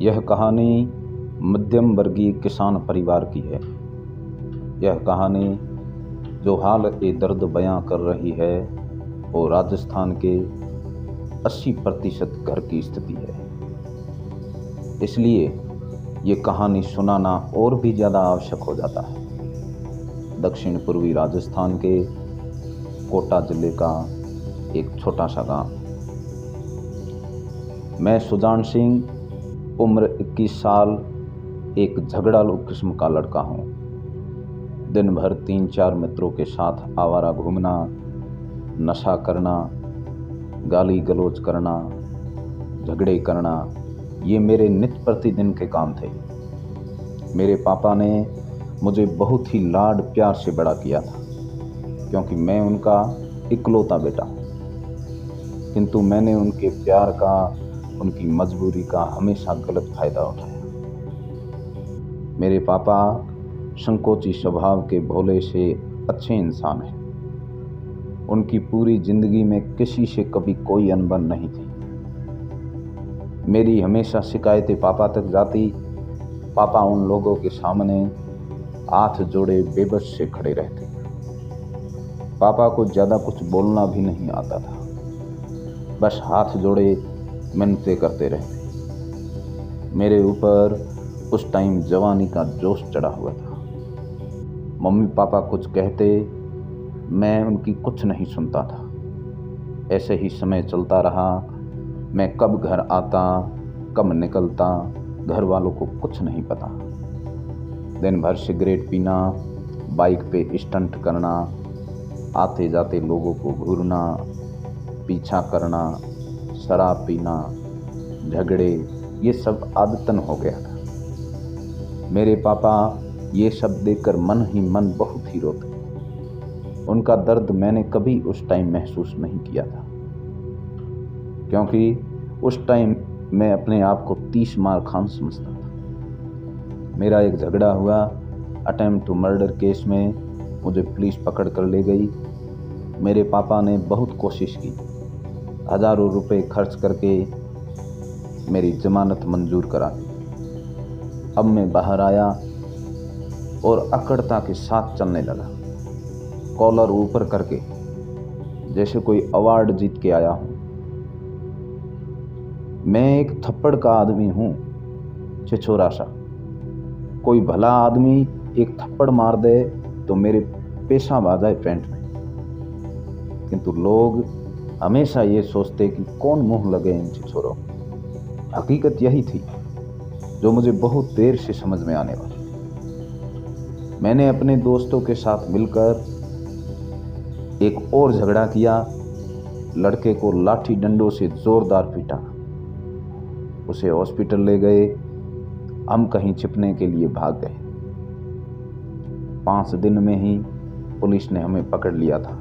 यह कहानी मध्यम वर्गीय किसान परिवार की है। यह कहानी जो हाल ए दर्द बयां कर रही है वो राजस्थान के 80% घर की स्थिति है। इसलिए ये कहानी सुनाना और भी ज़्यादा आवश्यक हो जाता है। दक्षिण पूर्वी राजस्थान के कोटा जिले का एक छोटा सा गांव। मैं सुजान सिंह, उम्र 21 साल, एक झगड़ालू किस्म का लड़का हूँ। दिन भर 3-4 मित्रों के साथ आवारा घूमना, नशा करना, गाली गलौज करना, झगड़े करना, ये मेरे नित्य प्रतिदिन के काम थे। मेरे पापा ने मुझे बहुत ही लाड प्यार से बड़ा किया था, क्योंकि मैं उनका इकलौता बेटा हूँ। किंतु मैंने उनके प्यार का, उनकी मजबूरी का हमेशा गलत फायदा उठाया। मेरे पापा संकोची स्वभाव के भोले से अच्छे इंसान हैं। उनकी पूरी जिंदगी में किसी से कभी कोई अनबन नहीं थी। मेरी हमेशा शिकायतें पापा तक जाती। पापा उन लोगों के सामने हाथ जोड़े बेबस से खड़े रहते। पापा को ज़्यादा कुछ बोलना भी नहीं आता था, बस हाथ जोड़े मिन्नतें करते रहते। मेरे ऊपर उस टाइम जवानी का जोश चढ़ा हुआ था। मम्मी पापा कुछ कहते, मैं उनकी कुछ नहीं सुनता था। ऐसे ही समय चलता रहा। मैं कब घर आता, कब निकलता, घर वालों को कुछ नहीं पता। दिन भर सिगरेट पीना, बाइक पे स्टंट करना, आते जाते लोगों को घूरना, पीछा करना, शराब पीना, झगड़े, ये सब आदतन हो गया था। मेरे पापा ये सब देखकर मन ही मन बहुत ही रोते। उनका दर्द मैंने कभी उस टाइम महसूस नहीं किया था, क्योंकि उस टाइम मैं अपने आप को 30 मार खान समझता था। मेरा एक झगड़ा हुआ अटेम्प्ट टू मर्डर केस में। मुझे पुलिस पकड़ कर ले गई। मेरे पापा ने बहुत कोशिश की, हज़ारों रुपए खर्च करके मेरी जमानत मंजूर करा दी। अब मैं बाहर आया और अकड़ता के साथ चलने लगा, कॉलर ऊपर करके, जैसे कोई अवार्ड जीत के आया हूँ। मैं एक थप्पड़ का आदमी हूँ, छिछोरा सा। कोई भला आदमी एक थप्पड़ मार दे तो मेरे पेशाब आ जाए पैंट में। किंतु लोग हमेशा ये सोचते कि कौन मुंह लगे इन छिछोरों। हकीकत यही थी जो मुझे बहुत देर से समझ में आने वाली। मैंने अपने दोस्तों के साथ मिलकर एक और झगड़ा किया। लड़के को लाठी डंडों से जोरदार पीटा, उसे हॉस्पिटल ले गए। हम कहीं छिपने के लिए भाग गए। 5 दिन में ही पुलिस ने हमें पकड़ लिया था।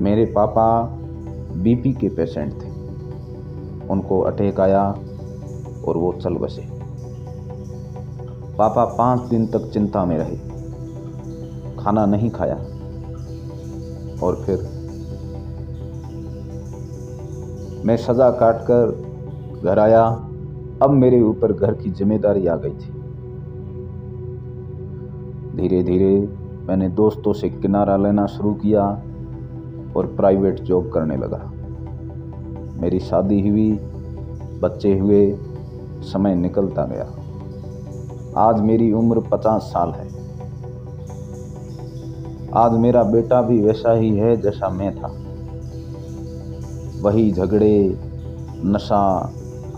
मेरे पापा बीपी के पेशेंट थे। उनको अटैक आया और वो चल बसे। पापा 5 दिन तक चिंता में रहे, खाना नहीं खाया। और फिर मैं सजा काटकर घर आया। अब मेरे ऊपर घर की जिम्मेदारी आ गई थी। धीरे धीरे मैंने दोस्तों से किनारा लेना शुरू किया और प्राइवेट जॉब करने लगा। मेरी शादी हुई, बच्चे हुए, समय निकलता गया। आज मेरी उम्र 50 साल है। आज मेरा बेटा भी वैसा ही है जैसा मैं था। वही झगड़े, नशा,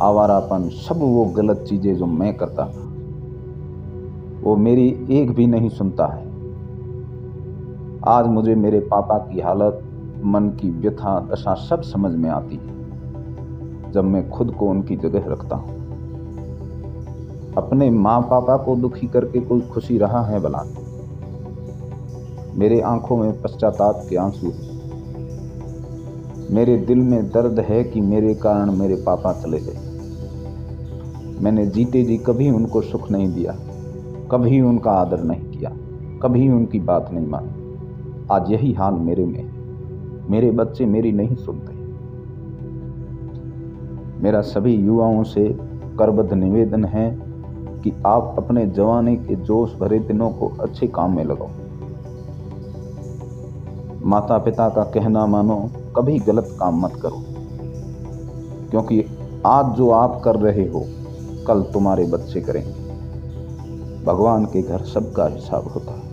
आवारापन, सब वो गलत चीजें जो मैं करता था, वो मेरी एक भी नहीं सुनता है। आज मुझे मेरे पापा की हालत, मन की व्यथा, दशा सब समझ में आती है जब मैं खुद को उनकी जगह रखता हूँ। अपने माँ पापा को दुखी करके कोई खुशी रहा है भला? मेरे आंखों में पश्चाताप के आंसू हैं। मेरे दिल में दर्द है कि मेरे कारण मेरे पापा चले गए। मैंने जीते जी कभी उनको सुख नहीं दिया, कभी उनका आदर नहीं किया, कभी उनकी बात नहीं मानी। आज यही हाल मेरे में है। मेरे बच्चे मेरी नहीं सुनते। मेरा सभी युवाओं से करबद्ध निवेदन है कि आप अपने जवानी के जोश भरे दिनों को अच्छे काम में लगाओ। माता पिता का कहना मानो, कभी गलत काम मत करो, क्योंकि आज जो आप कर रहे हो कल तुम्हारे बच्चे करेंगे। भगवान के घर सबका हिसाब होता है।